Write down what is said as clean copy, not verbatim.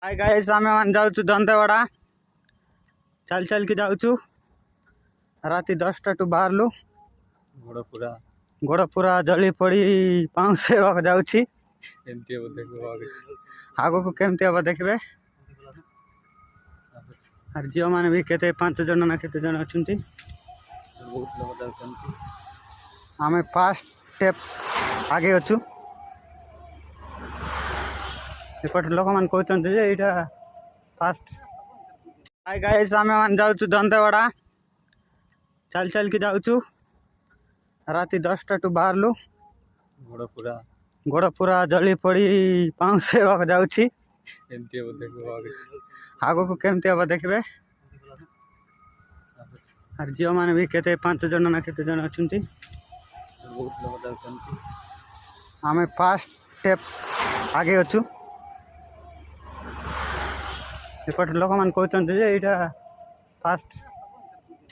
Hi guys आमे मान जाउछु दंतेवाड़ा चल चल के जाउछु राति 10टा टू बाहरलु गोड़ पूरा जली पड़ी पाउँ सेवाक जाउछि आगो को केमती हम देखबे और झील मैंने भी केते 5 जन ना केते जन अछंती आमे फास्ट स्टेप आगे अछु एपट लोक मान कहते जे एटा फास्ट। हाय गाइस आमे मान जाउछु दंतेवाड़ा चल चल के जाउछु राति 10टा टू बाहरलु गोड़ पूरा जली पड़ी पाउँ सेवाक जाउछि आगो को केमती हम देखबे और झील मैंने भी केते 5 जन ना केते जन अछंती आमे फास्ट स्टेप आगे अछु एपट लोक मान कहते जे एटा फास्ट।